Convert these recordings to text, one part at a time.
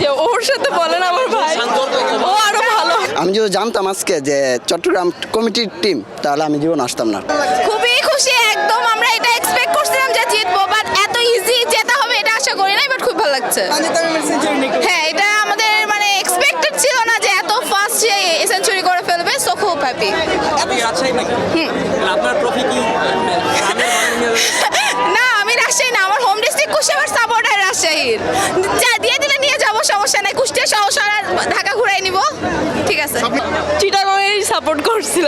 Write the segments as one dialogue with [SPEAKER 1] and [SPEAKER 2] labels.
[SPEAKER 1] যে ওর সাথে বলেন আমার ভাই ও আরো ভালো।
[SPEAKER 2] আমি যদি জানতাম আজকে যে চট্টগ্রাম কমিটির টিম, তাহলে আমি জীবন আসতাম না।
[SPEAKER 1] খুবই খুশি একদম, আমরা এটা এক্সপেক্ট করছিলাম যে জিতবো, বাট এত ইজি জেতা হবে এটা আশা করি নাই, বাট খুব ভালো লাগছে। হ্যাঁ, এটা আমাদের মানে এক্সপেক্টেড ছিল না যে এত ফাস্ট সে সেঞ্চুরি করে ফেলবে, সো খুব হ্যাপি।
[SPEAKER 3] আপনার ট্রফি কি
[SPEAKER 1] না, আমি রাজশাহী না, আমার হোম ডিস্ট্রিক্ট কুষ্টিয়ার সাপোর্টার রাজশাহীর। যা দিয়ে দিলে নিয়ে যাবো, সমস্যা নাই। কুষ্টিয়া সহ সারা ঢাকা ঘুরাই নিব, ঠিক আছে। চিটাগংয়ের সাপোর্ট করছিল,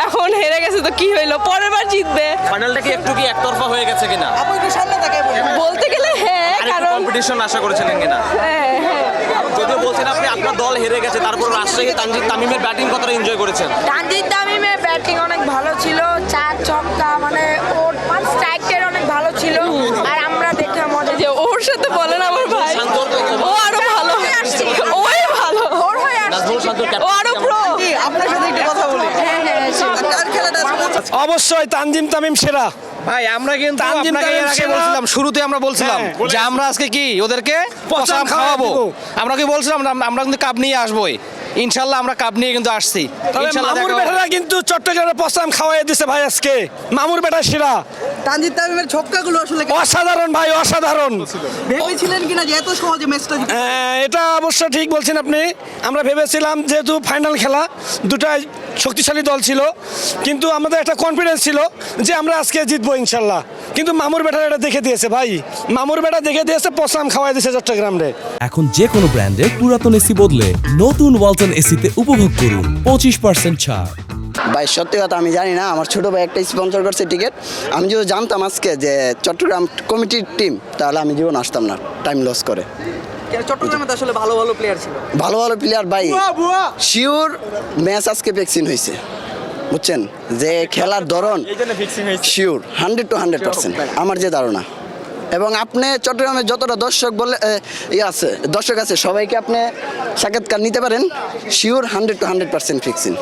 [SPEAKER 1] এখন হেরে গেছে তো কি হইলো, পরের বার জিতবে।
[SPEAKER 3] ফাইনালটা কি একটু কি একতরফা হয়ে গেছে কিনা?
[SPEAKER 1] বলতে গেলে হ্যাঁ, কারণ
[SPEAKER 3] কম্পিটিশন আশা করেছিলেন কিনা?
[SPEAKER 1] হ্যাঁ হ্যাঁ,
[SPEAKER 3] যদিও বলছেন আপনি আপনার দল হেরে গেছে, তারপর রাজশাহী তানজিদ তামিমের ব্যাটিং কতটা এনজয় করেছেন?
[SPEAKER 4] তানজিদ তামিমের ব্যাটিং অনেক ভালো ছিল, চার ছক্কা মানে ওর স্ট্রাইক রেট অনেক ভালো ছিল, আর আমরা দেখে মজা।
[SPEAKER 1] যে ওর সাথে বলেন আমার ভাই ও আরো ভালো, ওই ভালো, ওর হয়ে
[SPEAKER 3] নাজমুল শান্তর
[SPEAKER 1] ও আরো প্রো।
[SPEAKER 2] আপনার সাথে একটু কথা বলি।
[SPEAKER 1] হ্যাঁ হ্যাঁ,
[SPEAKER 5] অবশ্যই তানজিম তামিম সেরা।
[SPEAKER 6] ভাই আমরা কিন্তু
[SPEAKER 5] তানজিম
[SPEAKER 6] আপনাকে এর
[SPEAKER 5] তামিম
[SPEAKER 6] আগে
[SPEAKER 5] সেরা।
[SPEAKER 6] বলছিলাম, শুরুতে আমরা বলছিলাম
[SPEAKER 5] হ্যাঁ,
[SPEAKER 6] যে আমরা আজকে কি ওদেরকে পসাম
[SPEAKER 5] খাওয়াবো।
[SPEAKER 6] খাওয়াবো। আমরা কি বলছিলাম আমরা কিন্তু কাপ নিয়ে আসবোই, ইনশাল্লাহ আমরা কাপ নিয়ে কিন্তু আসছি।
[SPEAKER 5] তবে
[SPEAKER 6] ইনশাল্লাহ
[SPEAKER 5] মামুর
[SPEAKER 6] দেখা হবে।
[SPEAKER 5] বেটারা কিন্তু চট্টগ্রামে পসাম খাওয়াই দিছে ভাই আজকে। মামুর বেটা সেরা,
[SPEAKER 2] তানজিদ তামিমের ছক্কাগুলো আসলে
[SPEAKER 5] অসাধারণ ভাই, অসাধারণ।
[SPEAKER 2] ভেবেছিলেন কিনা যে এত সহজে ম্যাচটা জিতবে?
[SPEAKER 5] এটা অবশ্য ঠিক বলছেন আপনি। আমরা ভেবেছিলাম যেহেতু ফাইনাল খেলা, দুটাই শক্তিশালী দল ছিল, কিন্তু আমাদের একটা কনফিডেন্স ছিল যে আমরা আজকে জিতবো ইনশাল্লাহ। কিন্তু মামুর বেটা এটা দেখে দিয়েছে ভাই, মামুর বেটা দেখে দিয়েছে, পসাম খাওয়াই দিয়েছে চট্টগ্রাম রে।
[SPEAKER 7] এখন যে কোনো ব্র্যান্ডের পুরাতন এসি বদলে নতুন ওয়ালটন এসিতে উপভোগ করুন 25% ছাড়।
[SPEAKER 2] ভাই সত্যি কথা আমি জানি না, আমার ছোট ভাই একটা স্পন্সর করছে টিকিট। আমি যদি জানতাম আজকে যে চট্টগ্রাম কমিটির টিম, তাহলে আমি জীবন আসতাম না টাইম লস করে।
[SPEAKER 8] চট্টগ্রামে তো আসলে ভালো ভালো প্লেয়ার ছিল।
[SPEAKER 2] ভালো ভালো প্লেয়ার ভাই, শিওর ম্যাচ আজকে ভ্যাকসিন হয়েছে, বুঝছেন যে খেলার ধরন শিওর 100 to 100% আমার যে ধারণা। এবং আপনি চট্টগ্রামের যতটা দর্শক বলে আছে দর্শক আছে, সবাইকে আপনি সাক্ষাৎকার নিতে পারেন, শিওর 100 to 100% ফিক্সিং।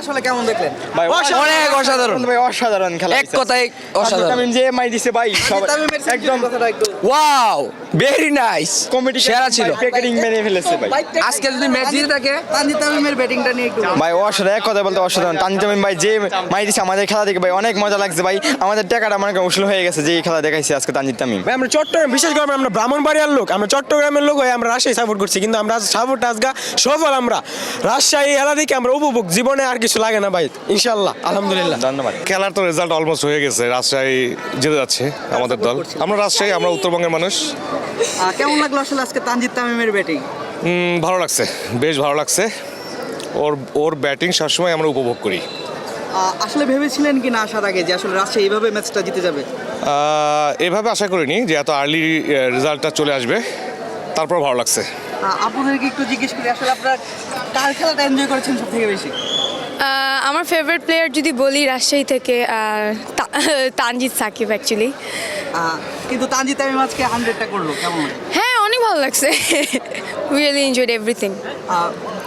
[SPEAKER 8] আসলে কেমন দেখলেন?
[SPEAKER 6] ভাই অনেক অসাধারণ ভাই, অসাধারণ খেলা, এক কথায় অসাধারণ।
[SPEAKER 8] তামিম যে মাই দিছে ভাই, তামিমের একদম কথাটা একটু
[SPEAKER 6] ওয়াও, ভেরি নাইস,
[SPEAKER 8] কমিটি
[SPEAKER 6] সেরা ছিল।
[SPEAKER 8] প্যাকেটিং মেনে ফেলেছে ভাই।
[SPEAKER 6] আজকে যদি ম্যাচ জিতে থাকে
[SPEAKER 8] তানজিদ তামিমের ব্যাটিংটা নিয়ে একটু
[SPEAKER 9] ভাই অসাধারণ, এক কথা বলতে অসাধারণ। তানজিদ তামিম ভাই যে মাই দিছে আমাদের খেলা দেখে ভাই অনেক মজা লাগছে ভাই। আমাদের টাকাটা মনে করেন উসুল হয়ে গেছে যে এই খেলা দেখাইছে আজকে তানজিদ তামিম
[SPEAKER 5] ভাই আমরা চট্টগ্রাম, বিশেষ করে আমরা ব্রাহ্মণবাড়িয়ার লোক, আমরা চট্টগ্রামের লোক হয়ে আমরা রাজশাহী সাপোর্ট করছি, কিন্তু আমরা সাপোর্ট আজকে সফল। আমরা রাজশাহী খেলা দেখে আমরা উপভোগ, জীবনে আর কিছু লাগে না ভাই, ইনশাল্লাহ আলহামদুলিল্লাহ।
[SPEAKER 9] ধন্যবাদ।
[SPEAKER 10] খেলার তো রেজাল্ট অলমোস্ট হয়ে গেছে, রাজশাহী জিতে যাচ্ছে আমাদের দল। আমরা রাজশাহী, আমরা উত্তরবঙ্গের মানুষ।
[SPEAKER 8] কেমন লাগলো আসলে আজকে তানজিদ তামিমের ব্যাটিং?
[SPEAKER 10] ভালো লাগছে, বেশ ভালো লাগছে। ওর ব্যাটিং সবসময় আমরা উপভোগ করি।
[SPEAKER 8] আসলে ভেবেছিলেন কি না আসার আগে যে আসলে রাজশাহী এইভাবে ম্যাচটা জিতে যাবে?
[SPEAKER 10] এভাবে আশা করিনি যে এত আর্লি রেজাল্টটা চলে আসবে, তারপর ভালো লাগছে।
[SPEAKER 8] আপনাদেরকে একটু জিজ্ঞেস করি, আসলে আপনারা কার খেলাটা এনজয় করেছেন সব থেকে বেশি?
[SPEAKER 1] আমার ফেভারিট প্লেয়ার যদি বলি রাজশাহী থেকে তানজিদ সাকিব অ্যাকচুয়ালি।
[SPEAKER 8] কিন্তু তানজিদ তামিম আজকে 100টা করলো, কেমন লাগে?
[SPEAKER 1] হ্যাঁ, অনেক ভালো লাগছে, রিয়েলি এনজয়েড এভরিথিং।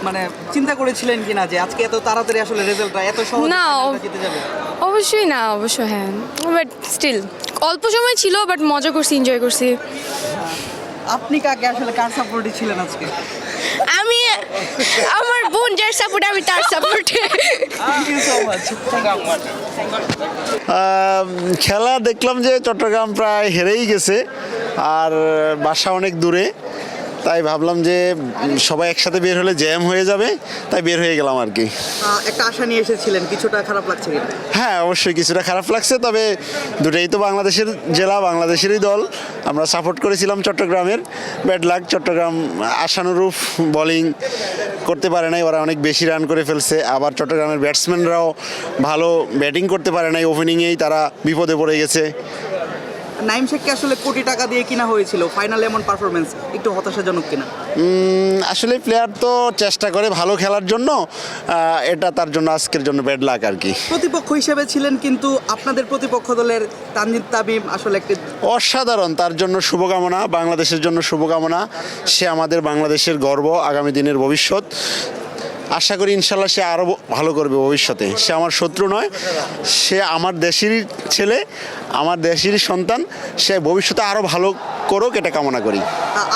[SPEAKER 8] মানে চিন্তা করেছিলেন কিনা যে আজকে এত তাড়াতাড়ি আসলে রেজাল্টটা এত সহজে
[SPEAKER 1] না,
[SPEAKER 8] ফাইনালটা জিতে যাবে?
[SPEAKER 1] অবশ্যই না, অবশ্য হ্যাঁ, বাট স্টিল অল্প সময় ছিল, বাট মজা করছি, এনজয় করছি।
[SPEAKER 8] আপনি কাকে আসলে কার সাপোর্টে ছিলেন আজকে?
[SPEAKER 1] আমি আমার বোন যার সাপোর্ট, আমি তার সাপোর্টে।
[SPEAKER 8] Thank you so much.
[SPEAKER 11] খেলা দেখলাম যে চট্টগ্রাম প্রায় হেরেই গেছে, আর বাসা অনেক দূরে, তাই ভাবলাম যে সবাই একসাথে বের হলে জ্যাম হয়ে যাবে, তাই বের হয়ে গেলাম আর কি।
[SPEAKER 8] একটা আশা নিয়ে এসেছিলেন, কিছুটা খারাপ লাগছে কিনা?
[SPEAKER 11] হ্যাঁ অবশ্যই কিছুটা খারাপ লাগছে, তবে দুটাই তো বাংলাদেশের জেলা, বাংলাদেশেরই দল, আমরা সাপোর্ট করেছিলাম চট্টগ্রামের। ব্যাড লাক, চট্টগ্রাম আশানুরূপ বোলিং করতে পারে নাই, ওরা অনেক বেশি রান করে ফেলছে। আবার চট্টগ্রামের ব্যাটসম্যানরাও ভালো ব্যাটিং করতে পারে নাই, ওপেনিংয়েই তারা বিপদে পড়ে গেছে।
[SPEAKER 8] নাইম শেখকে আসলে কোটি টাকা দিয়ে কিনা হয়েছিল, ফাইনালে এমন পারফরমেন্স একটু হতাশাজনক কিনা?
[SPEAKER 11] আসলে প্লেয়ার তো চেষ্টা করে ভালো খেলার জন্য, এটা তার জন্য আজকের জন্য ব্যাড লাক আর কি।
[SPEAKER 8] প্রতিপক্ষ হিসেবে ছিলেন, কিন্তু আপনাদের প্রতিপক্ষ দলের তানজিদ তামিম আসলে একটি
[SPEAKER 11] অসাধারণ, তার জন্য শুভকামনা, বাংলাদেশের জন্য শুভকামনা। সে আমাদের বাংলাদেশের গর্ব, আগামী দিনের ভবিষ্যৎ। আশা করি ইনশাল্লাহ সে আরও ভালো করবে ভবিষ্যতে। সে আমার শত্রু নয়, সে আমার দেশেরই ছেলে, আমার দেশেরই সন্তান। সে ভবিষ্যতে আরও ভালো করুক, এটা কামনা করি।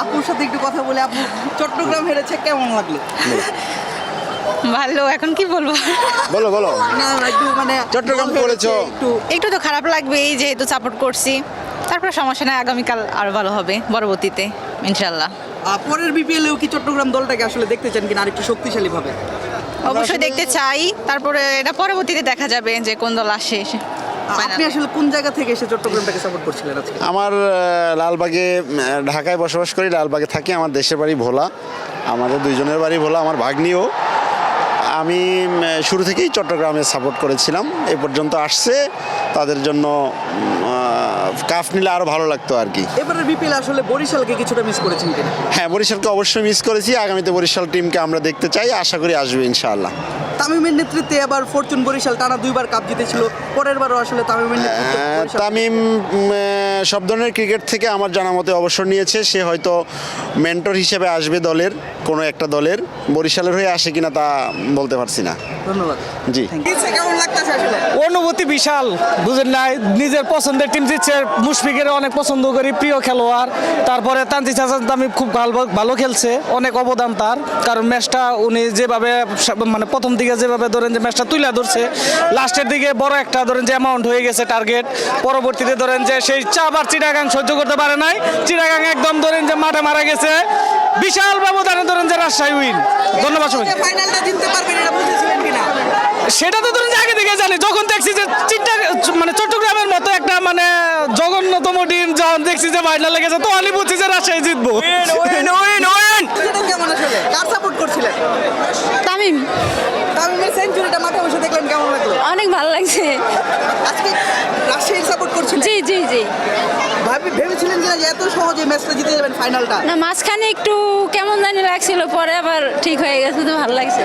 [SPEAKER 8] আপুর সাথে একটু কথা বলে, আপু চট্টগ্রাম হেরেছে, কেমন লাগলো?
[SPEAKER 1] ভালো, এখন কি বলবো?
[SPEAKER 11] বলো বলো।
[SPEAKER 8] না একটু মানে
[SPEAKER 11] চট্টগ্রাম করেছো।
[SPEAKER 1] একটু তো খারাপ লাগবেই, যেহেতু সাপোর্ট করছি। তারপরে সমস্যা নাই, আগামীকাল আরো ভালো হবে পরবর্তীতে ইনশাল্লাহ।
[SPEAKER 8] পরের বিপিএলেও কি চট্টগ্রাম দলটাকে আসলে দেখতে চান কিনা আরেকটু শক্তিশালী ভাবে?
[SPEAKER 1] অবশ্যই দেখতে চাই, তারপরে এটা পরবর্তীতে দেখা যাবে যে কোন দল আসে।
[SPEAKER 8] আপনি আসলে কোন জায়গা থেকে এসে চট্টগ্রামটাকে সাপোর্ট করছিলেন আজকে?
[SPEAKER 11] আমার লালবাগে, ঢাকায় বসবাস করি, লালবাগে থাকি। আমার দেশের বাড়ি ভোলা, আমাদের দুইজনের বাড়ি ভোলা, আমার ভাগ্নিও। আমি শুরু থেকেই চট্টগ্রামে সাপোর্ট করেছিলাম, এ পর্যন্ত আসছে। তাদের জন্য কাপ নিলে আরও ভালো লাগতো আর কি।
[SPEAKER 8] এবারের বিপিএল আসলে বরিশালকে কিছুটা মিস করেছেন কিনা?
[SPEAKER 11] হ্যাঁ, বরিশালকে অবশ্যই মিস করেছি। আগামীতে বরিশাল টিমকে আমরা দেখতে চাই, আশা করি আসবে ইনশাআল্লাহ।
[SPEAKER 8] তামিমের নেতৃত্বে এবার ফরচুন বরিশাল টানা 2বার কাপ জিতেছিল, পরের বারও আসলে তামিমের নেতৃত্বে বরিশাল-
[SPEAKER 11] তামিম সব ধরনের ক্রিকেট থেকে আমার জানা মতে অবসর নিয়েছে। সে হয়তো মেন্টর হিসেবে আসবে দলের, কোনো একটা দলের। বরিশালের হয়ে আসে কিনা তা বলতে পারছি না।
[SPEAKER 8] ধন্যবাদ।
[SPEAKER 11] জি।
[SPEAKER 8] কেমন লাগতেছে আসলে?
[SPEAKER 5] অনুভূতি বিশাল, বুঝেন না? নিজের পছন্দের টিম জিতছে, মুশফিকের অনেক পছন্দ করি, প্রিয় খেলোয়াড়। তারপরে তানজিদ হাসান তামিম খুব ভালো খেলছে, অনেক অবদান তার। কারণ ম্যাচটা উনি যেভাবে মানে প্রথম দিকে যেভাবে ধরেন যে ম্যাচটা তুলে ধরছে, লাস্টের দিকে বড় একটা ধরেন যে অ্যামাউন্ট হয়ে গেছে টার্গেট। পরবর্তীতে ধরেন যে সেই চাপ আর চিটাগাং সহ্য করতে পারে নাই, চিটাগাং একদম ধরেন যে মাঠে মারা গেছে, বিশাল ব্যবধানে ধরেন যে রাজশাহী উইন। ধন্যবাদ সবাইকে।
[SPEAKER 8] ফাইনালটা জিততে পারবেন এটা বুঝেছিলেন কিনা?
[SPEAKER 5] সেটা তো ধরুন যে আগে থেকে জানি, যখন দেখছি যে মানে চট্টগ্রামের মতো একটা মানে জঘন্যতম টিম যখন দেখছি যে ফাইনাল লেগেছে, তো আমি বুঝছি যে রাজশাহী জিতবো।
[SPEAKER 8] এটা কেমন আসলে? কার সাপোর্ট করছিলেন?
[SPEAKER 1] তামিম,
[SPEAKER 8] তামিমের সেঞ্চুরিটা মাঠে বসে দেখলেন, কেমন লাগলো?
[SPEAKER 1] অনেক ভালো লাগছে।
[SPEAKER 8] আজকে রাজশাহীর সাপোর্ট করছিলেন?
[SPEAKER 1] জি জি জি।
[SPEAKER 8] ভেবেছিলেন যে এত সহজে ম্যাচটা জিতে যাবেন ফাইনালটা?
[SPEAKER 1] না, মাঝখানে একটু কেমন জানি লাগছিল, পরে আবার ঠিক হয়ে গেছে, তো ভালো লাগছে।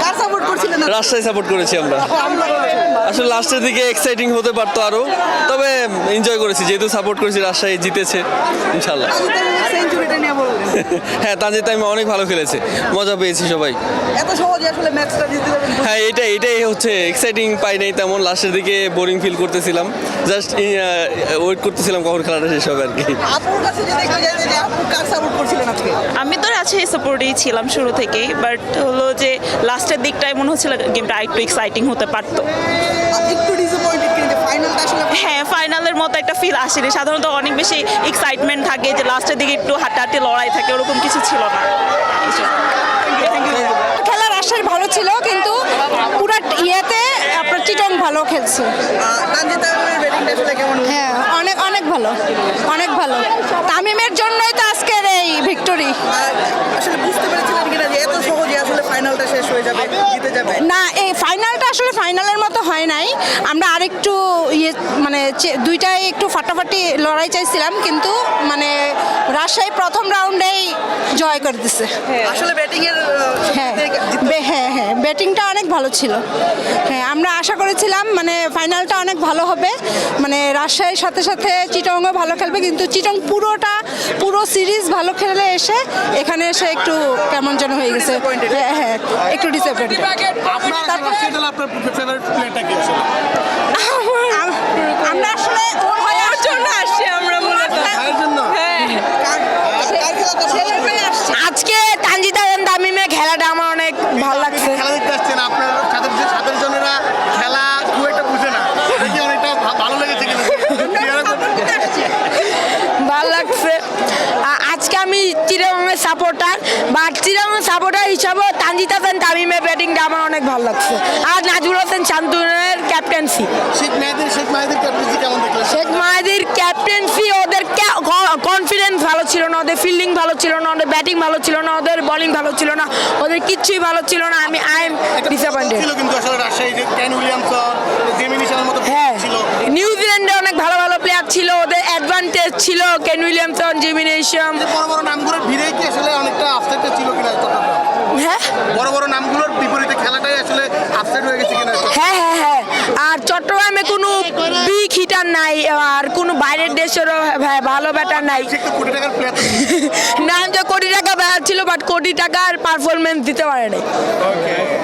[SPEAKER 8] কার সাপোর্ট করছিলেন?
[SPEAKER 3] রাজশাহী সাপোর্ট করেছি আমরা। আসলে লাস্টের দিকে এক্সাইটিং হতে পারতো আরো, তবে এনজয় করেছি, যেহেতু সাপোর্ট করেছি, রাজশাহী জিতেছে ইনশাল্লাহ।
[SPEAKER 8] সেঞ্চুরিটা নিয়ে বললেন।
[SPEAKER 3] হ্যাঁ, তানজিদ তামিম অনেক ভালো খেলেছে, মজা পেয়েছি সবাই।
[SPEAKER 8] এত সহজে আসলে ম্যাচটা জিতে যাবেন?
[SPEAKER 3] হ্যাঁ, এটাই হচ্ছে এক্সাইটিং পাই নাই তেমন। লাস্টের দিকে বোরিং ফিল করতেছিলাম, জাস্ট ওয়েট করতেছিলাম কখন খেলাটা শেষ হবে আর কি।
[SPEAKER 8] আপুর কাছে যদি একটু জানতে চাই, আপু কার সাপোর্ট করছিলেন আজকে?
[SPEAKER 1] আমি তো রাজশাহী সাপোর্টেই ছিলাম শুরু থেকেই, বাট হলো যে লাস্টের দিকটায় মনে হচ্ছিল গেমটা আরেকটু এক্সাইটিং হতে পারতো।
[SPEAKER 8] একটু ডিসঅ্যাপয়েন্টেড কিন্তু ফাইনালটা আসলে
[SPEAKER 1] হ্যাঁ, ফাইনালের মতো একটা ফিল আসেনি। সাধারণত অনেক বেশি এক্সাইটমেন্ট থাকে, যে লাস্টের দিকে একটু হাঁটাহাঁটি লড়াই থাকে, ওরকম কিছু ছিল না।
[SPEAKER 4] খেলা রাজশাহী ভালো ছিল, কিন্তু পুরো ইয়েতে আপনার চিটং ভালো খেলছে।
[SPEAKER 8] তানজিদ তামিমের ব্যাটিংটা আসলে কেমন?
[SPEAKER 4] হ্যাঁ, অনেক অনেক ভালো, অনেক ভালো। তামিমের জন্যই তো আজকের এই ভিক্টোরি।
[SPEAKER 8] আসলে বুঝতে পেরেছিলেন কিনা যে এত সহজে আসলে ফাইনালটা শেষ হয়ে যাবে, জিতে যাবে?
[SPEAKER 4] না, এই ফাইনালটা আসলে ফাইনালের মতো হয় নাই। আমরা আরেকটু ইয়ে মানে দুইটাই একটু ফাটাফাটি লড়াই চাইছিলাম, কিন্তু মানে রাজশাহী প্রথম রাউন্ডেই জয় করে দিছে।
[SPEAKER 8] আসলে ব্যাটিং এর
[SPEAKER 4] হ্যাঁ হ্যাঁ হ্যাঁ, ব্যাটিংটা অনেক ভালো ছিল। হ্যাঁ, আমরা আশা করেছিলাম মানে ফাইনালটা অনেক ভালো হবে, মানে রাজশাহীর সাথে সাথে চিটংও ভালো খেলবে, কিন্তু চিটং পুরো সিরিজ ভালো খেলে এসে এখানে এসে একটু কেমন যেন হয়ে গেছে। হ্যাঁ হ্যাঁ, একটু ডিসঅ্যাপয়েন্টেড। আমরা আসলে ওর জন্য আসছি, আমরা মূলত আজকে তানজিদ তামিমের খেলাটা আমার অনেক ভালো লাগছে।
[SPEAKER 11] খেলা দেখতে আসছেন, আপনার ছাত্র জনেরা খেলা খুব একটা বুঝে না, দেখি অনেকটা ভালো লেগেছে কিনা?
[SPEAKER 4] ভালো লাগছে। আজকে আমি চিটাগংয়ের সাপোর্টার, বাট চিটাগংয়ের সাপোর্টার হিসাবে তানজিদ হাসান তামিমের ব্যাটিংটা আমার অনেক ভালো লাগছে, আর নাজমুল হোসেন শান্তনের ক্যাপ্টেন্সি।
[SPEAKER 11] শেখ মাহিদির ক্যাপ্টেন্সি কেমন দেখলেন?
[SPEAKER 4] শেখ মাহিদির ক্যাপ্টেন্সি, ওদের কনফিডেন্স ভালো ছিল না, ওদের ফিল্ডিং ভালো ছিল না, ওদের ব্যাটিং ভালো ছিল না, ওদের বোলিং ভালো ছিল না, ওদের কিচ্ছুই ভালো ছিল না। I am disappointed.
[SPEAKER 11] ছিল কিন্তু আসলে রাজশাহী কেন উইলিয়ামসন, জেমিনিশনের মতো
[SPEAKER 4] হ্যাঁ,
[SPEAKER 11] ছিল।
[SPEAKER 4] নিউজিল্যান্ডে অনেক ভালো ভালো প্লেয়ার ছিল, ওদের অ্যাডভান্টেজ ছিল, কেন উইলিয়ামসন, জিমিনেশন।
[SPEAKER 11] বড় বড় নামগুলোর ভিড়ে কি আসলে অনেকটা আপসেট ছিল কিনা চট্টগ্রাম?
[SPEAKER 4] হ্যাঁ
[SPEAKER 11] বড় বড় নামগুলোর বিপরীতে খেলাটাই আসলে আপসেট হয়ে গেছে কিনা?
[SPEAKER 4] হ্যাঁ হ্যাঁ হ্যাঁ, আর চট্টগ্রামে কোনো বিগ হিটার ব্যাটার নাই, আর কোনো বাইরের দেশেরও ভালো ব্যাটার নাই।
[SPEAKER 11] কোটি টাকার প্লেয়ার
[SPEAKER 4] নাম যে কোটি টাকা ব্যাট ছিল, বাট কোটি টাকার পারফরমেন্স দিতে পারে নাই।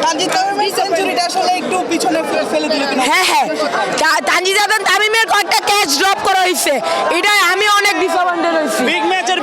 [SPEAKER 8] তানজিদ তামিমের সেঞ্চুরিটা আসলে একটু পিছনে ফেলে দিল কিনা?
[SPEAKER 4] হ্যাঁ, তানজিদ তামিমের কয়েকটা ক্যাচ ড্রপ করা হয়েছে, এটা আমি অনেক ডিসঅ্যাপয়েন্টেড হয়েছি।
[SPEAKER 6] বিগ ম্যাচের